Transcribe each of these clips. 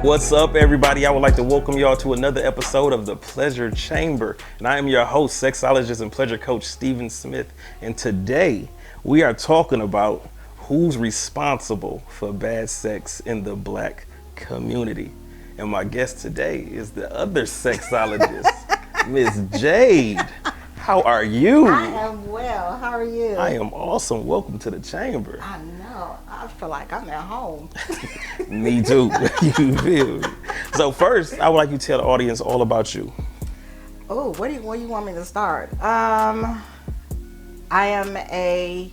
What's up, everybody? I would like to welcome y'all to another episode of The Pleasure Chamber. And I am your host, sexologist and pleasure coach, Steven Smith. And today we are talking about who's responsible for bad sex in the Black community. And my guest today is the other sexologist, Miss Jade. How are you? I am well. How are you? I am awesome. Welcome to the chamber. I know. I feel like I'm at home. Me too. You feel me? So first, I would like you to tell the audience all about you. Oh, where do you want me to start? I am a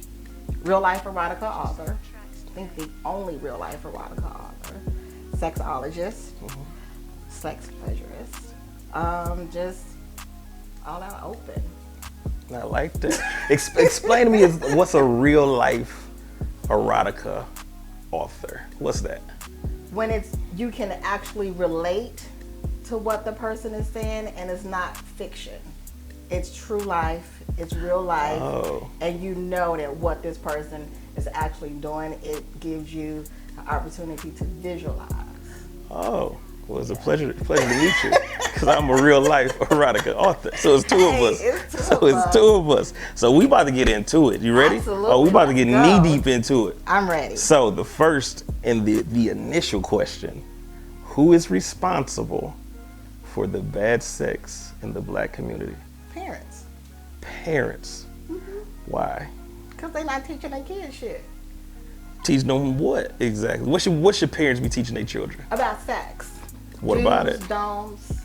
real life erotica author. I think the only real life erotica author. Sexologist, sex pleasurist. Just all out open. I like that. Explain to me what's a real life erotica author. What's that? When you can actually relate to what the person is saying and it's not fiction. It's true life, it's real life, and you know that what this person is actually doing, it gives you an opportunity to visualize. Oh, well, it's a pleasure to meet you, because I'm a real life erotica author. So it's two of us. It's two of us. So we about to get into it. You ready? Absolutely. Oh, we about to get knee deep into it. I'm ready. So the first and the initial question, who is responsible for the bad sex in the Black community? Parents. Parents. Mm-hmm. Why? Because they're not teaching their kids shit. Teach them what exactly? What should parents be teaching their children? About sex. What about it? Do's, don'ts,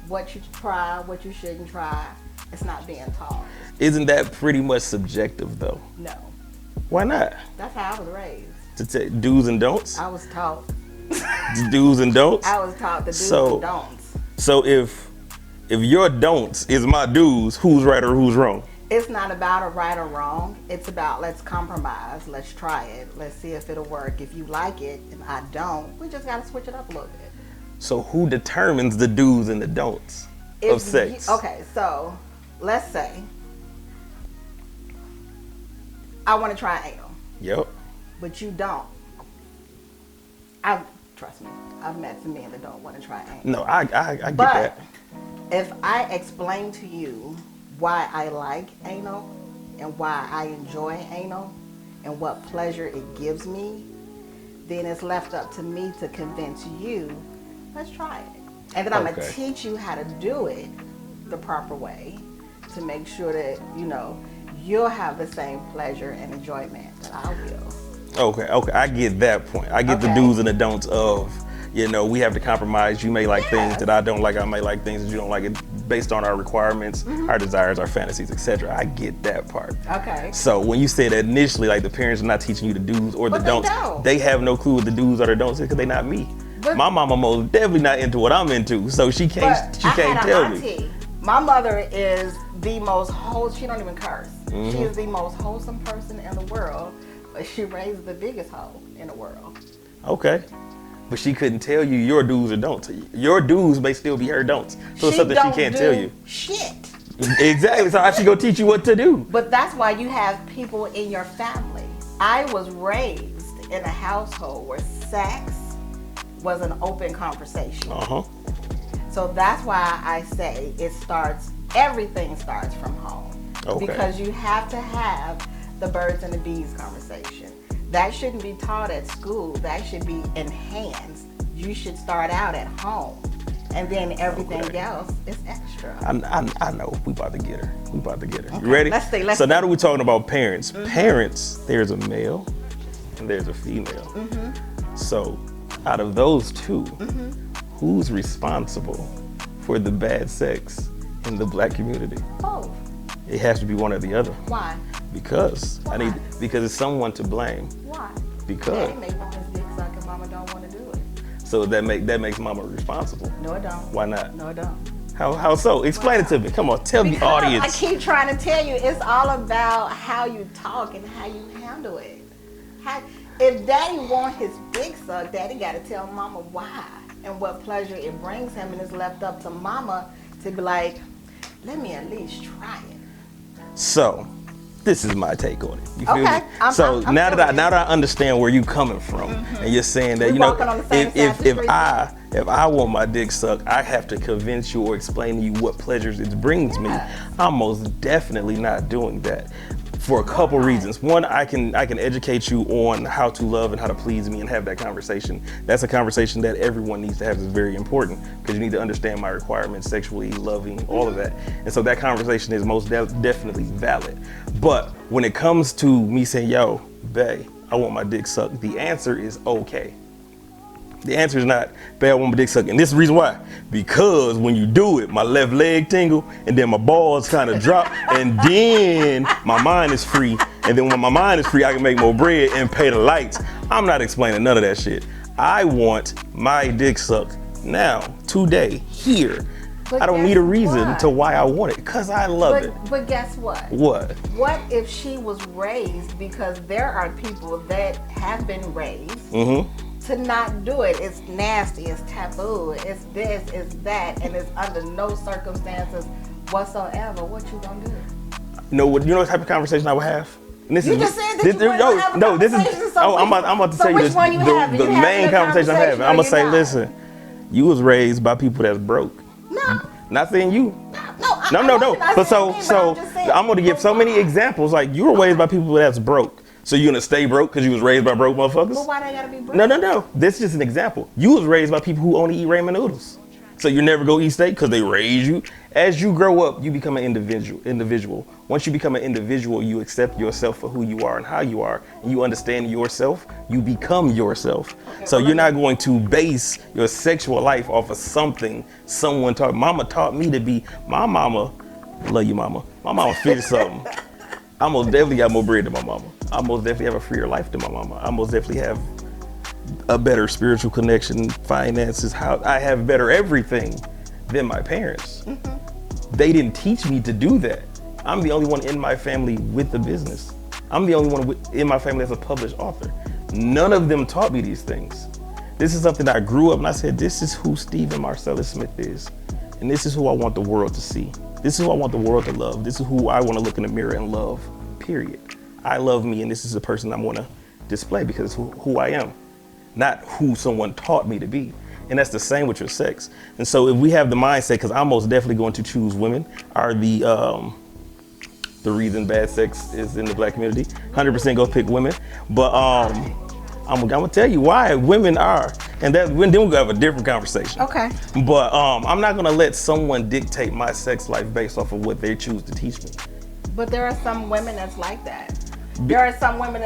what you try, what you shouldn't try. It's not being taught. Isn't that pretty much subjective though? No. Why not? That's how I was raised. To take do's and don'ts? I was taught. Do's and don'ts? I was taught the do's and don'ts. So if your don'ts is my do's, who's right or who's wrong? It's not about a right or wrong. It's about let's compromise. Let's try it. Let's see if it'll work. If you like it and I don't, we just got to switch it up a little bit. So who determines the do's and the don'ts of sex? Okay, so let's say I want to try anal. Yep. But you don't. Trust me, I've met some men that don't want to try anal. No, I get but that. If I explain to you why I like anal and why I enjoy anal and what pleasure it gives me, then it's left up to me to convince you, let's try it. And then I'm going to teach you how to do it the proper way to make sure that, you'll have the same pleasure and enjoyment that I will. Okay, I get that point. I get the do's and the don'ts of, we have to compromise. You may like things that I don't like. I may like things that you don't like. It based on our requirements, our desires, our fantasies, etc. I get that part. Okay. So when you said that initially, like the parents are not teaching you the do's or the don'ts, they have no clue what the do's or the don'ts is because they're not me. But my mama most definitely not into what I'm into, so she can't tell me. My mother is the most wholesome. She don't even curse. She is the most wholesome person in the world, but she raised the biggest hoe in the world. Okay. But she couldn't tell you your do's or don'ts. Your do's may still be her don'ts. So it's something she can't tell you. Shit. Exactly. So how she gonna teach you what to do? But that's why you have people in your family. I was raised in a household where sex was an open conversation. So that's why I say everything starts from home. Okay. Because you have to have the birds and the bees conversation. That shouldn't be taught at school. That should be enhanced. You should start out at home. And then everything else is extra. I know. We about to get her. Okay. You ready? Let's see. So now that we're talking about parents, parents, there's a male and there's a female. So out of those two, who's responsible for the bad sex in the black community? Both. It has to be one or the other. Why? Because Why? because it's someone to blame. Why? Because Daddy may want his dick sucked and mama don't want to do it. so that makes mama responsible. No, it don't. Why not? No, it don't. How so? Explain it to me. Come on, tell the audience. I keep trying to tell you, it's all about how you talk and how you handle it. If daddy want his dick sucked, daddy got to tell mama why and what pleasure it brings him, and it's left up to mama to be like, let me at least try it. So, this is my take on it. You feel Okay, me? I'm now feeling that I understand where you coming from, and you're saying that We walking on the same side of the street. if I want my dick sucked, I have to convince you or explain to you what pleasures it brings me. Yes. I'm most definitely not doing that. For a couple reasons. One, I can educate you on how to love and how to please me and have that conversation. That's a conversation that everyone needs to have. Is very important because you need to understand my requirements, sexually, loving, all of that. And so that conversation is most definitely valid. But when it comes to me saying, yo, bae, I want my dick sucked, the answer is okay. The answer is not, bae, I want my dick sucked. And this is the reason why. Because when you do it, my left leg tingle, and then my balls kind of drop, and then my mind is free. And then when my mind is free, I can make more bread and pay the lights. I'm not explaining none of that shit. I want my dick sucked now, today, here. But I don't need a reason what? to why I want it, because I love it. But guess what? What? What if she was raised, because there are people that have been raised to not do it. It's nasty, it's taboo, it's this, it's that, and it's under no circumstances whatsoever. What you gonna do? You know what type of conversation I would have? And this You is just said that you wanted to have a this is conversation, so I'm about to so tell you which this, one you having? the You having main a conversation I'm having. conversation I'm or gonna you say, not? listen, you was raised by people that's broke. No. Not saying you. No. No. I'm But so just saying, I'm gonna give so many examples. Like you were raised by people that's broke. So you gonna stay broke because you was raised by broke motherfuckers? But why they gotta be broke? No. This is just an example. You was raised by people who only eat ramen noodles. So you never go eat steak because they raise you. As you grow up, you become an individual. Once you become an individual, you accept yourself for who you are and how you are. And you understand yourself, you become yourself. So you're not going to base your sexual life off of something someone taught. Mama taught me to be, my mama, love you mama. My mama figured something. I most definitely got more bread than my mama. I most definitely have a freer life than my mama. I most definitely have a better spiritual connection, finances, how I have better everything than my parents. They didn't teach me to do that. I'm the only one in my family with a business. I'm the only one in my family that's a published author. None of them taught me these things. This is something that I grew up and I said, this is who Steven Marcellus Smith is. And this is who I want the world to see. This is who I want the world to love. This is who I want to look in the mirror and love, period. I love me, and this is the person I want to display because it's who I am, not who someone taught me to be. And that's the same with your sex. And so if we have the mindset, because I'm most definitely going to choose women are the reason bad sex is in the black community. 100% go pick women. But I'm gonna tell you why women are, and then we're gonna have a different conversation. Okay. But I'm not gonna let someone dictate my sex life based off of what they choose to teach me. But there are some women that's like that. There are some women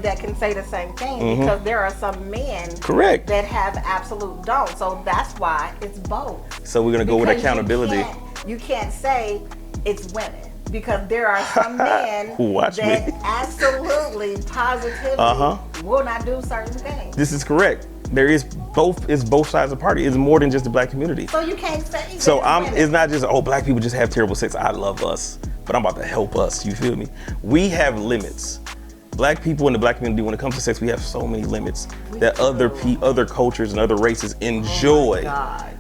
that can say the same thing because there are some men Correct. that have absolute don't. So that's why it's both. So we're gonna go with Because accountability. You can't say it's women because there are some men Watch that me. absolutely, positively will not do certain things. This is correct. There is both. It's both sides of the party. It's more than just the black community. So you can't say. So that it's not just, oh, black people just have terrible sex. I love us, but I'm about to help us. You feel me? We have limits. Black people in the black community, when it comes to sex, we have so many limits that other cultures and other races enjoy.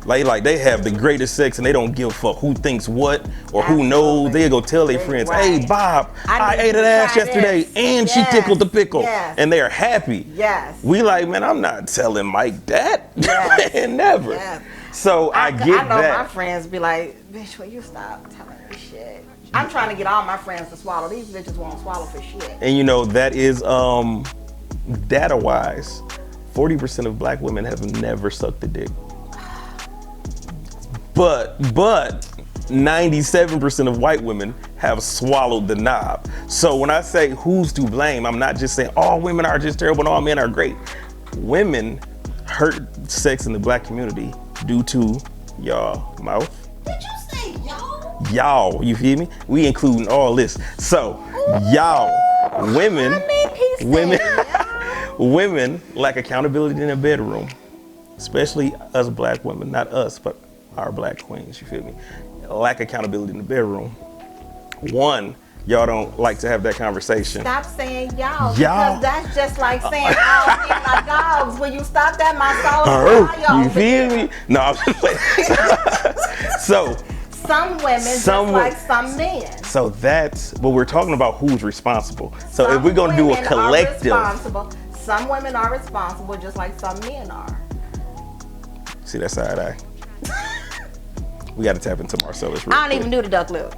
Like they have the greatest sex and they don't give a fuck who thinks what or who knows. They go tell their friends, hey, Bob, I ate an ass yesterday and she tickled the pickle. And they are happy. Yes. We like, man, I'm not telling Mike that. Man, never. Yes. So I get that. I know my friends be like, bitch, will you stop telling me shit? I'm trying to get all my friends to swallow. These bitches won't swallow for shit. And you know, that is data-wise, 40% of black women have never sucked a dick. But 97% of white women have swallowed the knob. So when I say who's to blame, I'm not just saying all women are just terrible and all men are great. Women hurt sex in the black community due to y'all mouth. Did you say y'all? Y'all, you feel me? We including all this. So, y'all, women, women lack accountability in the bedroom, especially us black women, not us, but our black queens, you feel me? Lack accountability in the bedroom. One, y'all don't like to have that conversation. Stop saying y'all, because that's just like saying all me and my dogs. Will you stop that? My soul you feel me? No, I'm just playing. So, some women just like some men. So that's what we're talking about, who's responsible. So Some if we're going to do a collective. Some women are responsible just like some men are. See that side eye? We got to tap into Marcellus real I don't quick. even do the duck lip.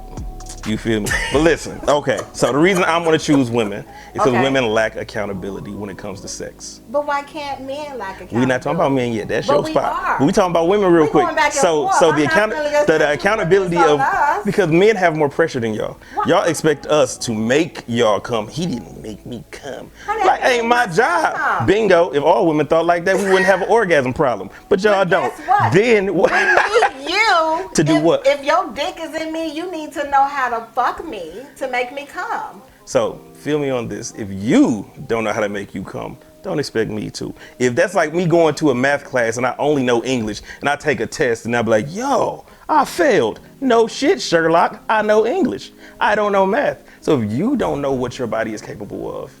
You feel me? But listen, okay. So the reason I'm going to choose women is because Okay. women lack accountability when it comes to sex. But why can't men lack accountability? We're not talking about men yet. That's But your we spot. are. But we talking about women real We quick. going back and So forth. so I'm the not really just the accountability putting of this on us. because men have more pressure than y'all. Why? Y'all expect us to make y'all come. He didn't make me come. Honey, Like I ain't my made job. myself come. Bingo. If all women thought like that, we wouldn't have an orgasm problem. But y'all But don't. guess what? Then what? We need you To do what? If your dick is in me, you need to know how to fuck me to make me come. So feel me on this. If you don't know how to make you come, don't expect me to. If that's like me going to a math class and I only know English and I take a test and I be like, yo, I failed. No shit, Sherlock. I know English. I don't know math. So if you don't know what your body is capable of,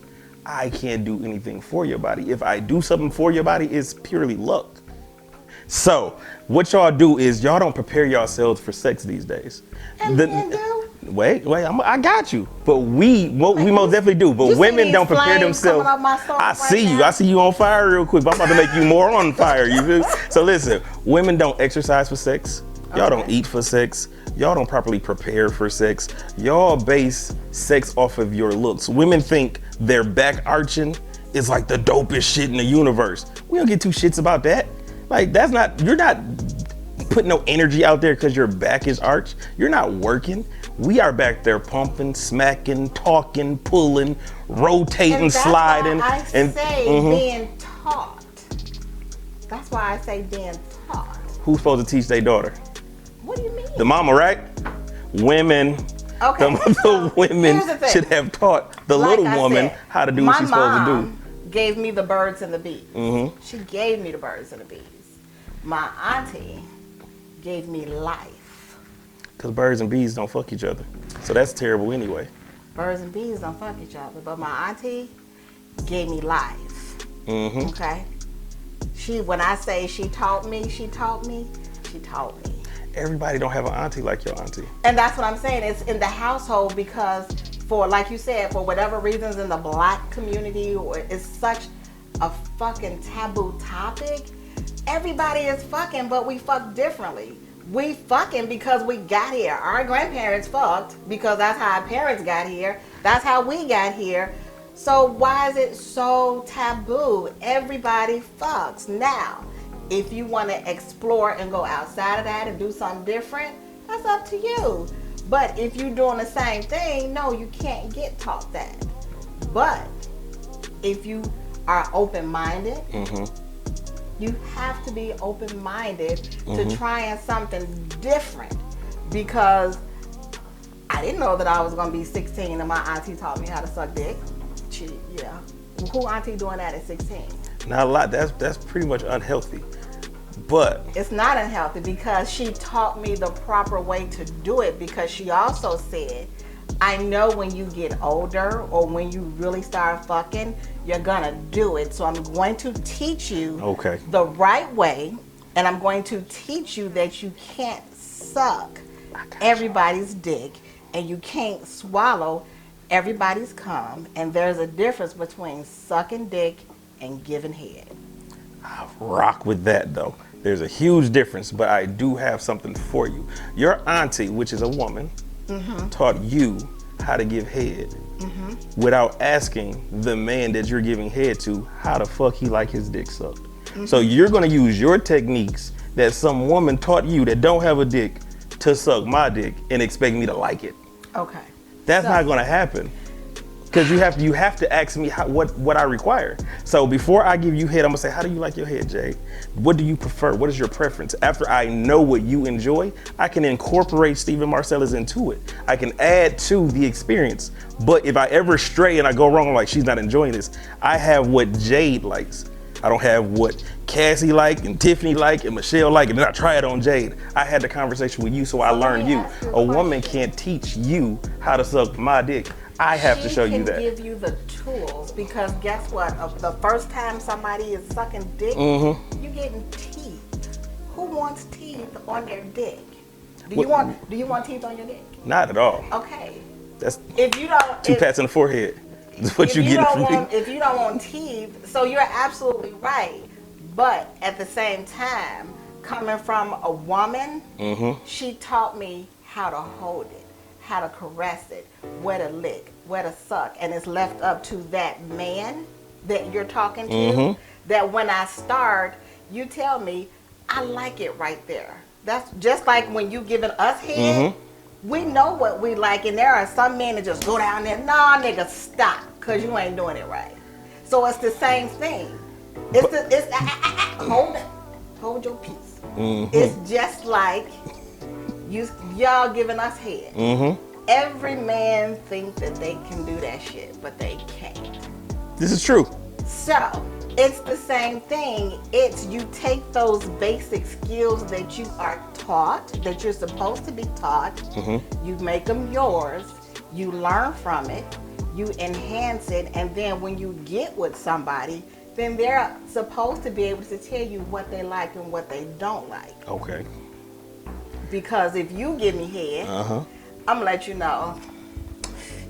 I can't do anything for your body. If I do something for your body, it's purely luck. So what y'all do is y'all don't prepare yourselves for sex these days. And men do. Wait, I got you. But we most definitely do. But You see women these don't prepare flames themselves. coming up my soul I right see you. now? I see you on fire real quick. But I'm about to make you more on fire. You feel? So listen, women don't exercise for sex. Y'all don't eat for sex. Y'all don't properly prepare for sex. Y'all base sex off of your looks. Women think their back arching is like the dopest shit in the universe. We don't get two shits about that. Like you're not putting no energy out there because your back is arched. You're not working. We are back there pumping, smacking, talking, pulling, rotating, And that's sliding. why I say being taught. That's why I say being taught. Who's supposed to teach their daughter? What do you mean? The mama, right? Women. Okay. The women here's the thing. should have taught the Like little I woman said, how to do what she's supposed to do. My mom gave me the birds and the bees. She gave me the birds and the bees. My auntie gave me life. Because birds and bees don't fuck each other. So that's terrible anyway. Birds and bees don't fuck each other, but my auntie gave me life. Okay? When I say she taught me. Everybody don't have an auntie like your auntie. And that's what I'm saying. It's in the household because like you said, for whatever reasons in the black community, or it's such a fucking taboo topic. Everybody is fucking, but we fuck differently. We fucking because we got here. Our grandparents fucked because that's how our parents got here. That's how we got here. So why is it so taboo? Everybody fucks. Now, if you want to explore and go outside of that and do something different, that's up to you. But if you're doing the same thing, no, you can't get taught that. But if you are open-minded, you have to be open-minded to trying something different, because I didn't know that I was going to be 16 and my auntie taught me how to suck dick. Who auntie doing that at 16? Not a lot. That's pretty much unhealthy. But it's not unhealthy because she taught me the proper way to do it, because she also said, I know when you get older or when you really start fucking, you're gonna do it. So I'm going to teach you the right way, and I'm going to teach you that you can't suck everybody's dick and you can't swallow everybody's cum, and there's a difference between sucking dick and giving head. I rock with that though. There's a huge difference, but I do have something for you. Your auntie, which is a woman, taught you how to give head without asking the man that you're giving head to how the fuck he like his dick sucked. So you're gonna use your techniques that some woman taught you that don't have a dick to suck my dick and expect me to like it. Okay. That's not gonna happen. Because you have to ask me what I require. So before I give you head, I'm gonna say, how do you like your head, Jade? What do you prefer? What is your preference? After I know what you enjoy, I can incorporate Steven Marcellus into it. I can add to the experience. But if I ever stray and I go wrong, I'm like, she's not enjoying this, I have what Jade likes. I don't have what Cassie like and Tiffany like and Michelle like, and then I try it on Jade. I had the conversation with you, so I learned you. A woman can't teach you how to suck my dick. I have to show you that. She can give you the tools, because guess what? The first time somebody is sucking dick, you getting teeth. Who wants teeth on their dick? Do you want teeth on your dick? Not at all. Okay. That's if you don't two pats in the forehead. That's what you get from me. If you don't want teeth, so you're absolutely right. But at the same time, coming from a woman, she taught me how to hold it, how to caress it, where to lick, where to suck, and it's left up to that man that you're talking to. That when I start, you tell me, I like it right there. That's just like when you giving us head. We know what we like, and there are some men that just go down there, nah, nigga, stop, because you ain't doing it right. So it's the same thing. Hold your peace. It's just like y'all giving us head. Every man thinks that they can do that shit, but they can't. This is true. So it's the same thing. It's you take those basic skills that you are taught, that you're supposed to be taught, you make them yours, you learn from it, you enhance it, and then when you get with somebody, then they're supposed to be able to tell you what they like and what they don't like. Okay. Because if you give me head, I'm gonna let you know,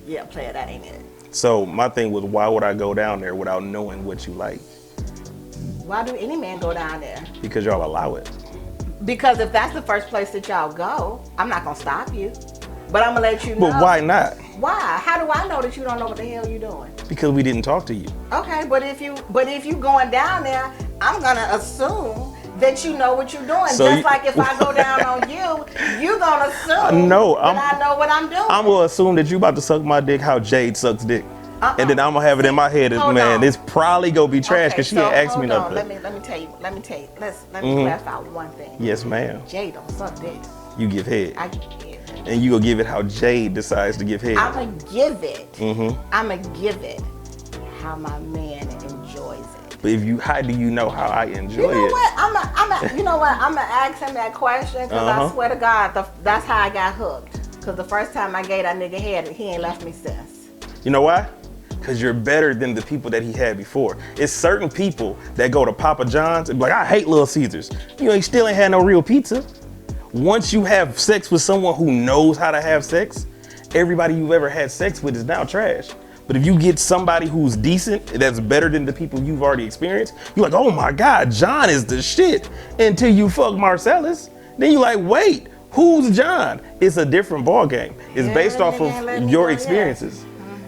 yeah, player, that ain't it. So my thing was, why would I go down there without knowing what you like? Why do any man go down there? Because y'all allow it. Because if that's the first place that y'all go, I'm not gonna stop you, but I'm gonna let you know. But why not? Why? How do I know that you don't know what the hell you're doing? Because we didn't talk to you. Okay, but if you going down there, I'm gonna assume that you know what you're doing. So just like if I go down on you gonna assume that I know what I'm doing. I'm gonna assume that you about to suck my dick how Jade sucks dick. And then I'm gonna have it in my head as, man, it's probably gonna be trash because she ain't asked me nothing. Let me tell you. Let me clarify one thing. Yes, ma'am. Jade don't suck dick. You give head. I give head. And you gonna give it how Jade decides to give head. I'ma give it. I'ma give it how my man enjoys it. But how do you know how I enjoy it? You know what? I'ma ask him that question because I swear to God, that's how I got hooked. Because the first time I gave that nigga head, he ain't left me since. You know why? Because you're better than the people that he had before. It's certain people that go to Papa John's and be like, I hate Little Caesars. You still ain't had no real pizza. Once you have sex with someone who knows how to have sex, everybody you've ever had sex with is now trash. But if you get somebody who's decent, that's better than the people you've already experienced, you're like, oh my God, John is the shit. Until you fuck Marcellus. Then you're like, wait, who's John? It's a different ball game. It's based off of your experiences.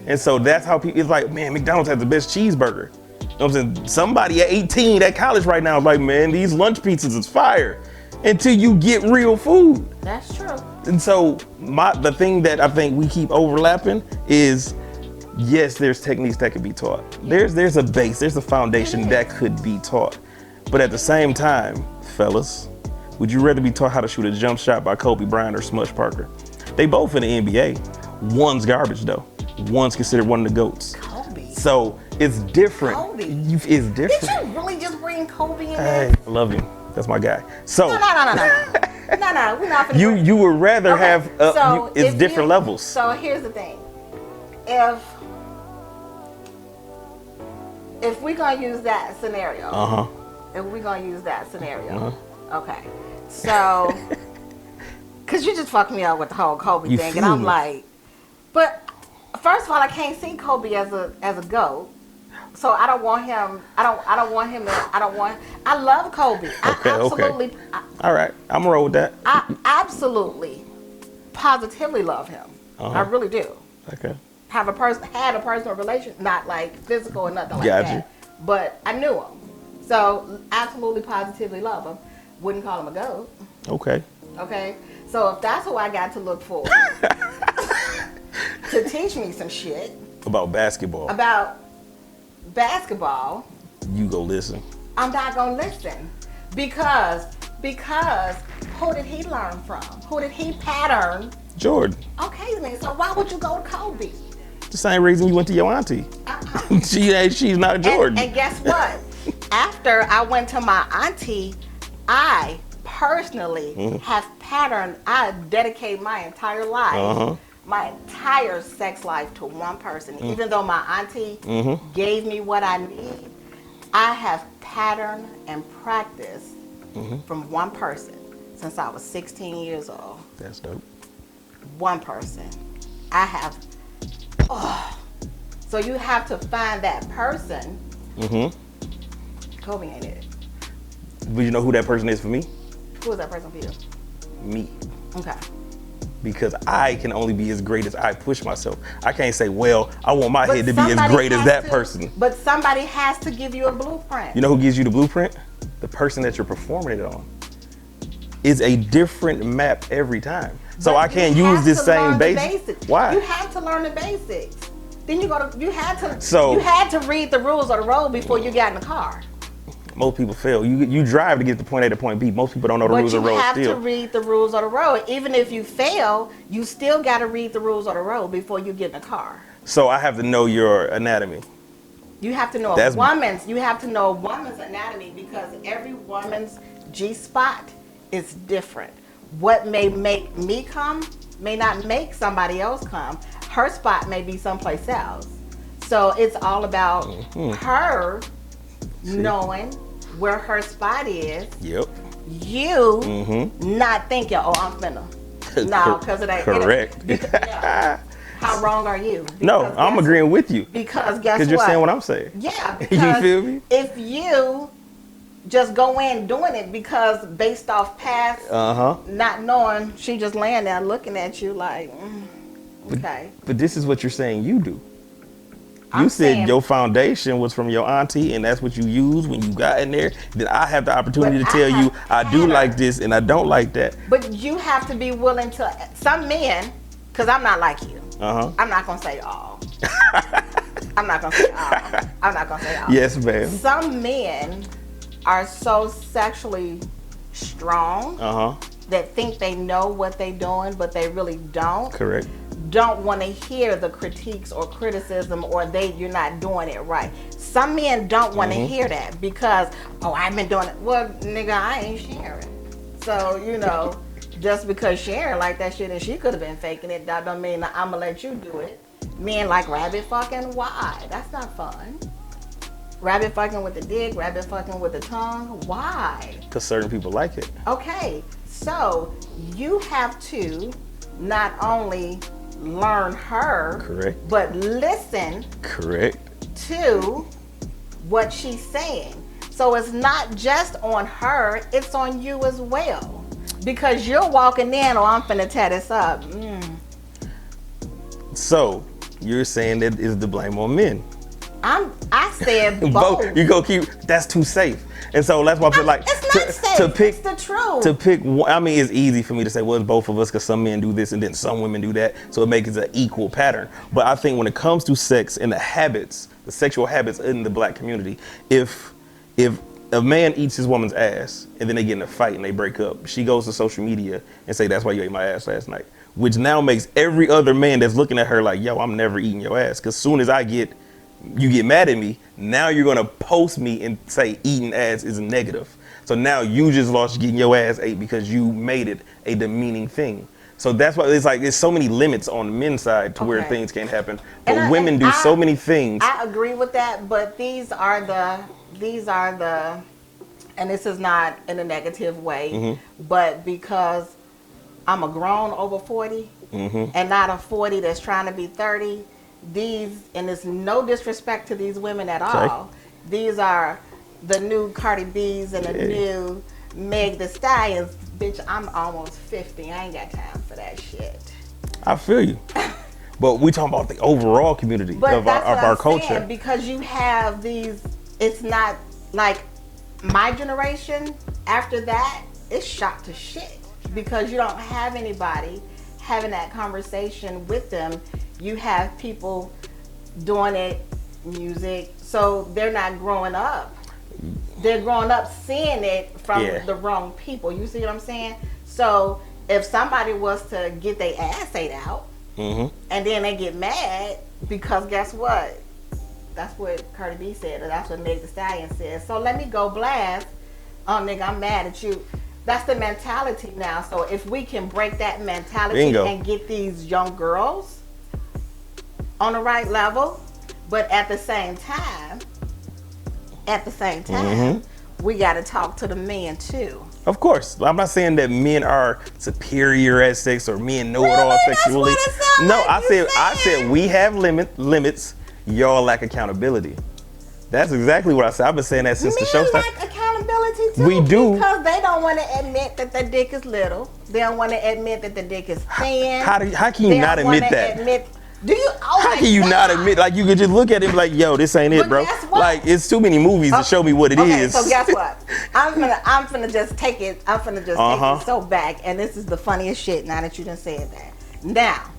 And so that's how people, it's like, man, McDonald's has the best cheeseburger. You know what I'm saying? Somebody at 18 at college right now is like, man, these lunch pizzas is fire. Until you get real food. That's true. And so the thing that I think we keep overlapping is, yes, there's techniques that could be taught. There's a base, there's a foundation that could be taught. But at the same time, fellas, would you rather be taught how to shoot a jump shot by Kobe Bryant or Smush Parker? They both in the NBA. One's garbage though. One's considered one of the GOATs. Kobe. So it's different. Kobe. It's different. Did you really just bring Kobe in there? Hey, I love him. That's my guy. So no, we're not finna you would rather have it's different levels. So here's the thing. If we're gonna use that scenario, okay. So, cause you just fucked me up with the whole Kobe thing, and I'm like, but first of all, I can't see Kobe as a GOAT. So I don't want him. I love Kobe. Okay. All right, I'm gonna roll with that. I absolutely, positively love him. I really do. Okay. Had a personal relation, not like physical or nothing like that. But I knew him, so absolutely, positively love him. Wouldn't call him a GOAT. Okay. Okay. So if that's who I got to look for to teach me some shit. About basketball. About basketball, You go listen. I'm not gonna listen because who did he learn from? Who did he pattern? Jordan. Okay, man. So why would you go to Kobe? The same reason you went to your auntie. She's not Jordan. And guess what? After I went to my auntie, I personally have patterned. I dedicate my entire life, my entire sex life to one person. Even though my auntie gave me what I need, I have patterned and practiced from one person since I was 16 years old. That's dope. One person. I have. So you have to find that person. Kobe ain't it. But you know who that person is for me? Who is that person for you? Me. Okay. Because I can only be as great as I push myself. I can't say, well, I want my But head to be as somebody great as has that to- person. But somebody has to give you a blueprint. You know who gives you the blueprint? The person that you're performing it on. It's a different map every time. So But I can't you use have this to same learn the basic. basics. Why? You have to learn the basics. Then you had So- to read the rules of the road before you got in the car. Most people fail. You drive to get to point A to point B. Most people don't know the But rules you of the road have still. to read the rules of the road. Even if you fail, you still got to read the rules of the road before you get in the car. So I have to know your anatomy. You have to know That's- you have to know a woman's anatomy because every woman's G-spot is different. What may make me come may not make somebody else come. Her spot may be someplace else. So it's all about her knowing where her spot is. Yep. You not thinking, oh, I'm finna. No, because it ain't. Correct. Yeah. How wrong are you? No, Because I'm guess- agreeing with you. Because guess Because you're what? saying what I'm saying. Yeah, You because feel me? if you just go in doing it because based off past not knowing, she just laying there looking at you like, okay. But this is what you're saying you do. I'm You said saying- your foundation was from your auntie and that's what you used when you got in there. Then I have the opportunity But to I tell you have I do pattern. like this and I don't like that. But you have to be willing to, some men, because I'm not like you. I'm not going to say all. I'm not going to say all. I'm not going to say all. Yes, ma'am. Some men are so sexually strong that think they know what they're doing, but they really don't. Correct. Don't want to hear the critiques or criticism or you're not doing it right. Some men don't want to hear that because, oh, I've been doing it. Well, nigga, I ain't sharing. So, just because sharing like that shit and she could have been faking it, that don't mean that I'm going to let you do it. Men like rabbit fucking, why? That's not fun. Rabbit fucking with the dick, rabbit fucking with the tongue, why? Because certain people like it. Okay, so you have to not only learn her, Correct. but listen Correct. to what she's saying. So it's not just on her, it's on you as well. Because you're walking in, oh, I'm finna tear this up. So you're saying that is the blame on men. I said both. You go keep, that's too safe. And so that's why I feel like It's not safe, it's the truth. To pick one, I mean, it's easy for me to say, well, it's both of us because some men do this and then some women do that. So it makes it an equal pattern. But I think when it comes to sex and the habits, the sexual habits in the black community, if a man eats his woman's ass and then they get in a fight and they break up, she goes to social media and say, that's why you ate my ass last night. Which now makes every other man that's looking at her like, yo, I'm never eating your ass. Because soon as you get mad at me, now you're gonna post me and say eating ass is a negative. So now you just lost getting your ass ate because you made it a demeaning thing. So that's why it's like there's so many limits on the men's side to where things can't happen. But women do so many things. I agree with that, but these are the, and this is not in a negative way, but because I'm a grown over 40 and not a 40 that's trying to be 30. And it's no disrespect to these women at all. These are the new Cardi B's and the new Meg Thee Stallions. Bitch, I'm almost 50. I ain't got time for that shit. I feel you. But we talking about the overall community of our culture. Saying, because you have these, it's not like my generation. After that, it's shot to shit because you don't have anybody having that conversation with them. You have people doing it, music. So they're not growing up. They're growing up seeing it from the wrong people. You see what I'm saying? So if somebody was to get their ass ate out, and then they get mad because guess what? That's what Cardi B said, or that's what Meg Thee Stallion said. So let me go blast. Oh, nigga, I'm mad at you. That's the mentality now. So if we can break that mentality and get these young girls on the right level, but at the same time, we got to talk to the men too. Of course. I'm not saying that men are superior at sex or men know it all sexually. No, I said we have limits. Y'all lack accountability. That's exactly what I said. I've been saying that since the show started. Men lack accountability too. We do. Because they don't want to admit that the dick is little. They don't want to admit that the dick is thin. How can you not admit that? How can you not admit? Like, you could just look at it like, yo, this ain't it, bro. Like, it's too many movies to show me what it is. So guess what? I'm gonna just take it. I'm gonna just take it so back. And this is the funniest shit now that you done said that. Now,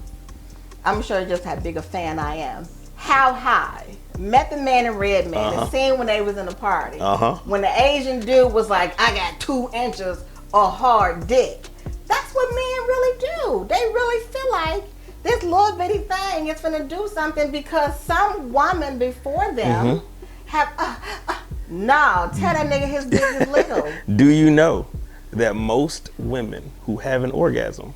I'm sure just how big a fan I am. How High met the man in Red Man. The scene when they was in the party. When the Asian dude was like, I got 2 inches of hard dick. That's what men really do. They really feel like this little bitty thing is gonna do something because some woman before them have no, tell that nigga his dick is little. Do you know that most women who have an orgasm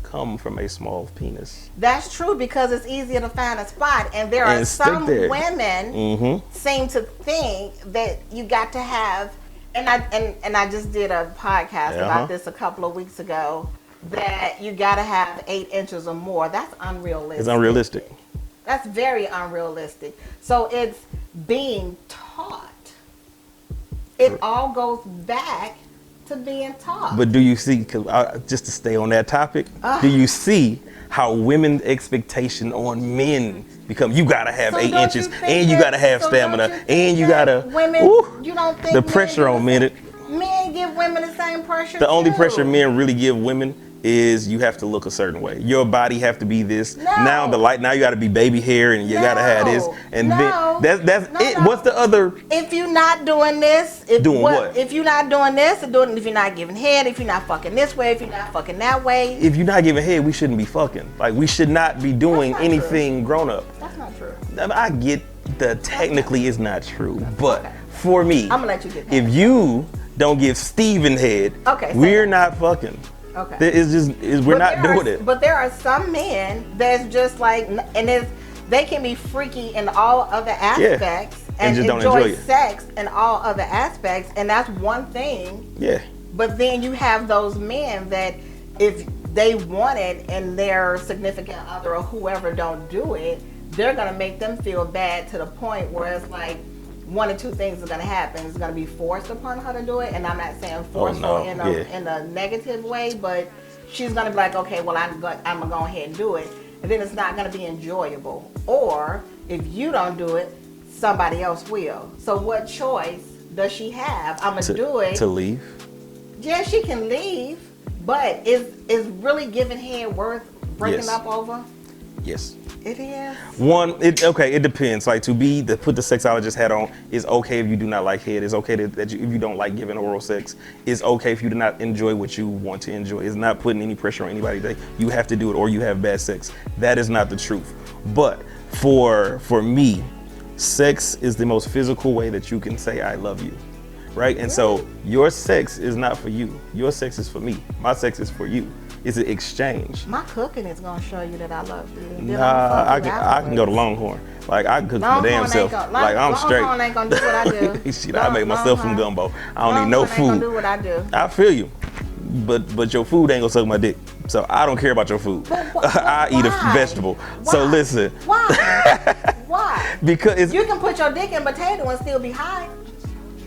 come from a small penis? That's true because it's easier to find a spot, and there are some women seem to think that you got to have. And I just did a podcast about this a couple of weeks ago. That you gotta have 8 inches or more. That's unrealistic. It's unrealistic. That's very unrealistic. So it's being taught. It all goes back to being taught. But do you see, just to stay on that topic, do you see how women's expectation on men become, you gotta have 8 inches, and you gotta have stamina, and you gotta, women, you don't think the pressure on men. Men give women the same pressure. The only pressure men really give women is you have to look a certain way. Your body have to be this. Now now you got to be baby hair and you got to have this. And then that's it. What's the other? If you're not doing this, doing what? If you're not doing this, if you're not giving head, if you're not fucking this way, if you're not fucking that way. If you're not giving head, we shouldn't be fucking. Like, we should not be doing anything grown up. That's not true. I get that technically it's not true, but for me, I'm gonna let you get that. If you don't give Steven head, we're not fucking. Okay. We're not doing it. But there are some men that's just like, and they can be freaky in all other aspects and just enjoy sex in all other aspects, and that's one thing. Yeah. But then you have those men that if they want it and their significant other or whoever don't do it, they're gonna make them feel bad to the point where it's like, 1 or 2 things are going to happen. It's going to be forced upon her to do it, and I'm not saying forceful in a negative way, but she's going to be like, okay, well, I'm going to go ahead and do it, and then it's not going to be enjoyable. Or if you don't do it, somebody else will. So what choice does she have? I'm going to do it. To leave? Yeah, she can leave, but is really giving head worth breaking up over? Yes. It is. It depends. Like, to put the sexologist hat on is okay if you do not like head. It's okay if you don't like giving oral sex. It's okay if you do not enjoy what you want to enjoy. It's not putting any pressure on anybody that you have to do it or you have bad sex. That is not the truth. But for me, sex is the most physical way that you can say I love you. Right? And so your sex is not for you. Your sex is for me. My sex is for you. It's an exchange. My cooking is gonna show you that I love you. Nah, I can go to Longhorn. Like, I can cook my damn self. Like, I'm straight. Longhorn ain't gonna do what I do. Shit, I make myself some gumbo. I don't need no food. Ain't gonna do what I do. I feel you, but your food ain't gonna suck my dick. So I don't care about your food. I eat a vegetable. Why? So listen. Why? Why? Because you can put your dick in potato and still be high.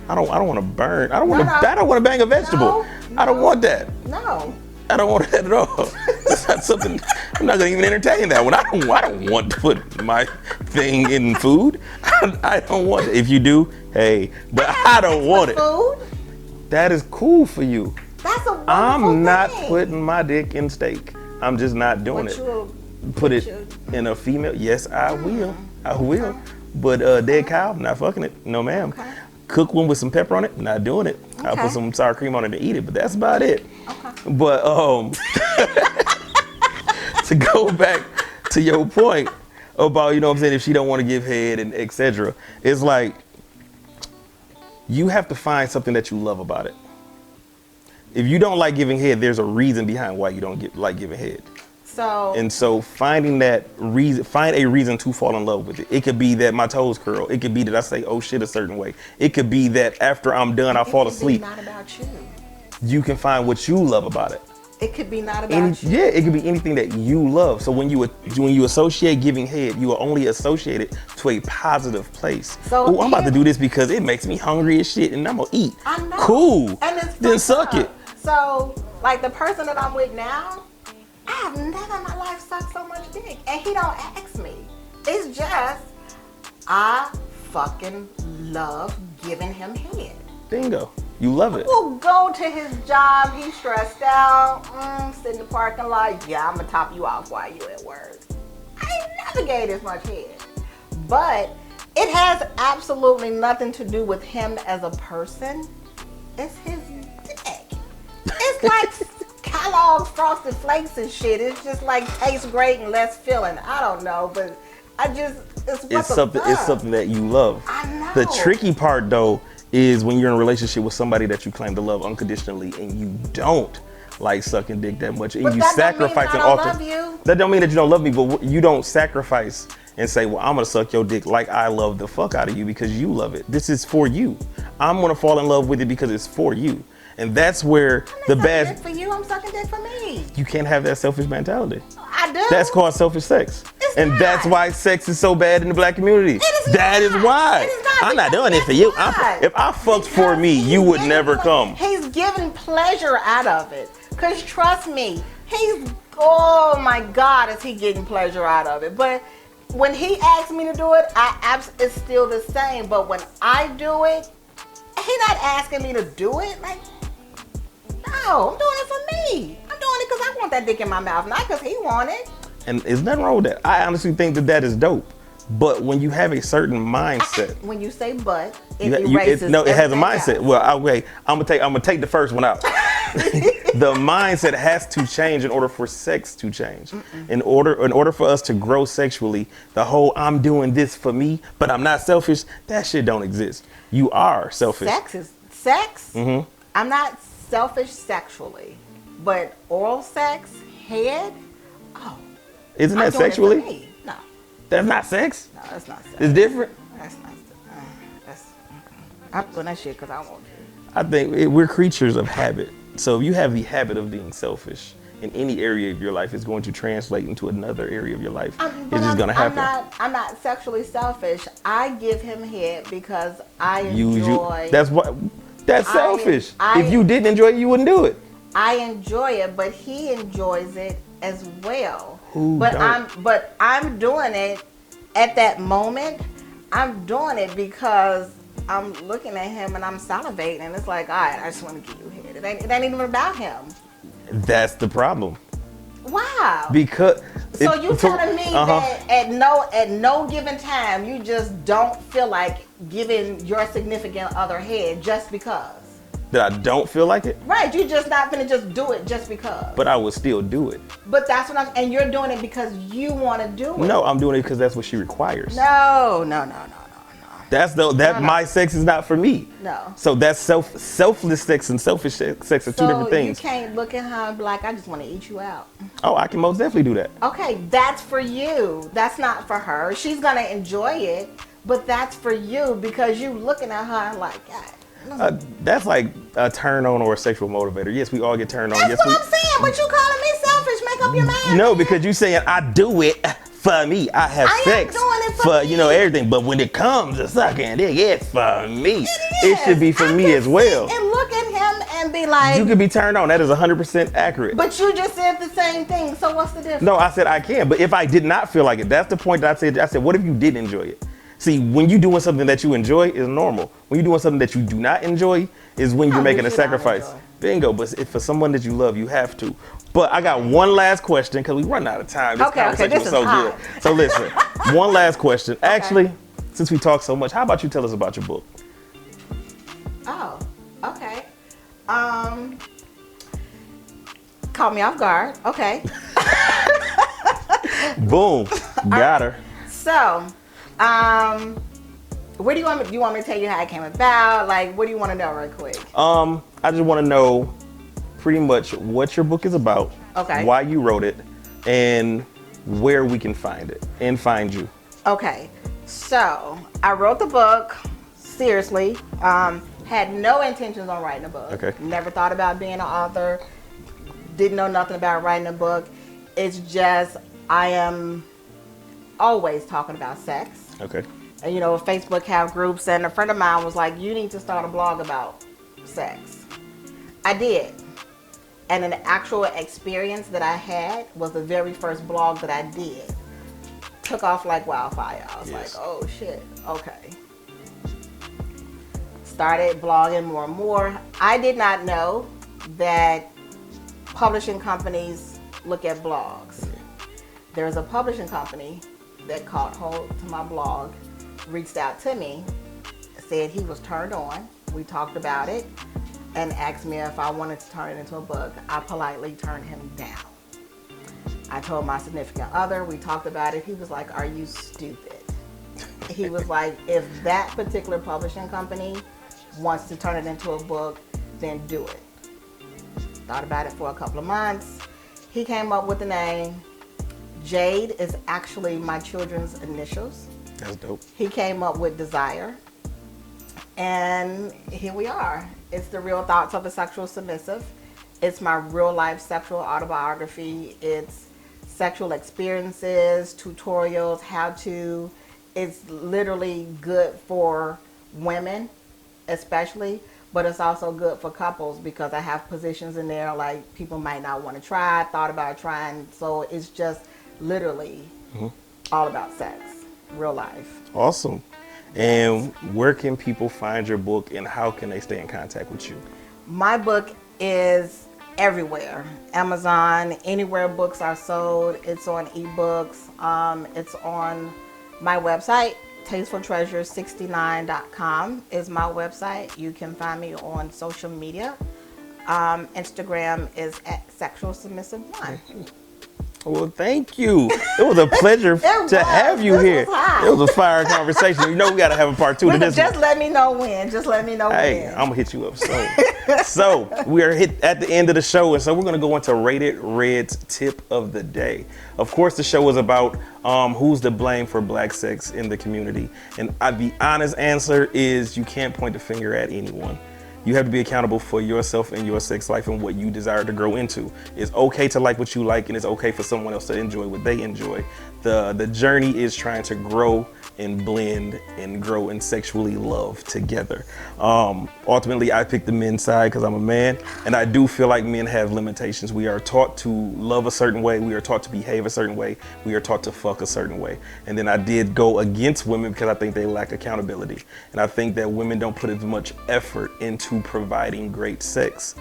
I don't want to burn. I don't want to bang a vegetable. No. I don't want that. No. I don't want that at all. That's not something. I'm not gonna even entertain that one. I don't want to put my thing in food. I don't want it. If you do, hey, but I don't want it. Food? That is cool for you. That's a wonderful I'm not thing. putting my dick in steak. I'm just not doing it. Put it in a female. Yes, I will. I will. But dead cow, not fucking it. No, ma'am. Okay. Cook one with some pepper on it, not doing it. I'll Okay. put some sour cream on it and eat it, but that's about it. Okay. But to go back to your point about, you know what I'm saying, if she don't want to give head and etc., it's like you have to find something that you love about it. If you don't like giving head, there's a reason behind why you don't like giving head. So. And so finding that reason, find a reason to fall in love with it. It could be that my toes curl. It could be that I say, oh shit, a certain way. It could be that after I'm done, I fall asleep. It could be not about you. You can find what you love about it. It could be not about you. Yeah, it could be anything that you love. So when you associate giving head, you are only associated to a positive place. So oh, I'm about to do this because it makes me hungry as shit and I'm gonna eat. I know. Cool. And it's then fucked suck up. it. So, like the person that I'm with now, I have never in my life sucked so much dick. And he don't ask me. It's just, I fucking love giving him head. Bingo. You love it. We'll go to his job, he's stressed out, sit in the parking lot, yeah, I'm gonna top you off while you at work. I ain't never gave this much head. But it has absolutely nothing to do with him as a person. It's his dick. It's like Kellogg's Frosted Flakes and shit. It's just like tastes great and less filling. I don't know, but it's something that you love. I know. The tricky part though is when you're in a relationship with somebody that you claim to love unconditionally and you don't like sucking dick that much and But you that sacrifice don't mean and I don't alter. love you. That don't mean that you don't love me, but you don't sacrifice and say, well, I'm gonna suck your dick like I love the fuck out of you because you love it. This is for you. I'm gonna fall in love with it because it's for you. And that's where the bad. Dick for you, I'm sucking dick for me. You can't have that selfish mentality. I do. That's called selfish sex. It's and not. That's why sex is so bad in the black community. That is why. It is not. I'm not Because doing it for guess you. what? If I fucked for me, Because you he's would getting never come. He's giving pleasure out of it. Because trust me, oh my God, is he getting pleasure out of it. But when he asks me to do it, it's still the same. But when I do it, he's not asking me to do it. Like, no, I'm doing it for me. I'm doing it because I want that dick in my mouth, not because he want it. And there's nothing wrong with that. I honestly think that is dope. But when you have a certain mindset, When you say but, it it erases has a everything mindset. else. Well, okay, I'm gonna take the first one out. The mindset has to change in order for sex to change. In order for us to grow sexually, the whole I'm doing this for me, but I'm not selfish, that shit don't exist. You are selfish. Sex. Mm-hmm. I'm not selfish sexually, but oral sex, head. Oh, Isn't I'm that doing it for sexually? me. No, That's not sex. no, that's not sex. It's different. That's not. I'm doing that shit because I want to. I think we're creatures of habit. So if you have the habit of being selfish in any area of your life, it's going to translate into another area of your life. It's just going to happen. I'm not sexually selfish. I give him head because I enjoy. That's selfish. I- If you didn't enjoy it, you wouldn't do it. I enjoy it, but he enjoys it as well. Who but don't? I'm doing it at that moment. I'm doing it because I'm looking at him and I'm salivating, and it's like, all right, I just want to give you head. It ain't even about him. That's the problem. Wow. Because So you telling me that at no given time you just don't feel like giving your significant other head just because? that I don't feel like it, Right, you just not gonna just do it just because. but I would still do it. But that's what and you're doing it because you want to do it. No, I'm doing it because that's what she requires. No. My sex is not for me. No. So that's selfless sex and selfish sex are two different things. You can't look at her and be like, I just want to eat you out. Oh, I can most definitely do that. Okay, that's for you. That's not for her. She's gonna enjoy it, but that's for you because you looking at her and like, God. That's like a turn on or a sexual motivator. Yes, we all get turned on. That's Yes, what I'm saying. But you calling me selfish? Make up your mind. No, because you saying I do it for me. I have I am sex doing it for me. everything. But when it comes to sucking dick, it's for me. It is. should be for I me can as well. sit and look at him and be like, You could be turned on. That is 100% accurate. but you just said the same thing. So what's the difference? No, I said I can. But if I did not feel like it, that's the point that I said. I said, what if you did enjoy it? See, when you're doing something that you enjoy is normal. When you're doing something that you do not enjoy is when you're making a sacrifice. Bingo. But if for someone that you love, you have to. But I got one last question because we run out of time. This conversation was so good. So listen, one last question. Okay. Actually, since we talk so much, how about you tell us about your book? Oh, okay. Caught me off guard. Okay. Boom. Got her. So, where do you want me? Do you want me to tell you how it came about? Like, what do you want to know, real quick? I just want to know pretty much what your book is about. Okay. Why you wrote it, and where we can find it and find you. Okay. So I wrote the book seriously. Had no intentions on writing a book. Okay. Never thought about being an author. Didn't know nothing about writing a book. It's just I am always talking about sex. Okay. And Facebook have groups, and a friend of mine was like, "You need to start a blog about sex." I did. And an actual experience that I had was the very first blog that I did. Took off like wildfire. I was like, oh shit, okay. Started blogging more and more. I did not know that publishing companies look at blogs. There's a publishing company that caught hold to my blog, reached out to me, said he was turned on. We talked about it, and asked me if I wanted to turn it into a book. I politely turned him down. I told my significant other, we talked about it. He was like, "Are you stupid?" He was like, "If that particular publishing company wants to turn it into a book, then do it." Thought about it for a couple of months. He came up with the name. Jade is actually my children's initials. That's dope. He came up with Desire. And here we are. It's the real thoughts of a sexual submissive. It's my real life sexual autobiography. It's sexual experiences, tutorials, how to. It's literally good for women, especially, but it's also good for couples because I have positions in there like people might not want to try, thought about trying. So it's just literally all about sex, real life. Awesome. And where can people find your book, and how can they stay in contact with you? My book is everywhere. Amazon, anywhere books are sold. It's on ebooks. It's on my website. tastefultreasure69.com is my website. You can find me on social media. Instagram is at sexualsubmissive1. Well, thank you. It was a pleasure to have you here. It was a fire conversation. You know we got to have a part 2 to this. Just let me know when. Hey, I'm going to hit you up soon. So we are at the end of the show, and so we're going to go into Rated Red's tip of the day. Of course, the show is about who's to blame for black sex in the community. And the honest answer is you can't point the finger at anyone. You have to be accountable for yourself and your sex life and what you desire to grow into. It's okay to like what you like, and it's okay for someone else to enjoy what they enjoy. The journey is trying to grow and blend and grow and sexually love together. Ultimately, I picked the men's side because I'm a man, and I do feel like men have limitations. We are taught to love a certain way. We are taught to behave a certain way. We are taught to fuck a certain way. And then I did go against women because I think they lack accountability. And I think that women don't put as much effort into providing great sex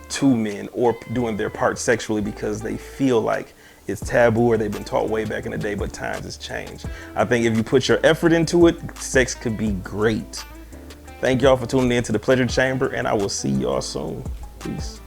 to men or doing their part sexually because they feel like it's taboo or they've been taught way back in the day, but times has changed. I think if you put your effort into it, sex could be great. Thank y'all for tuning in to the Pleasure Chamber, and I will see y'all soon. Peace.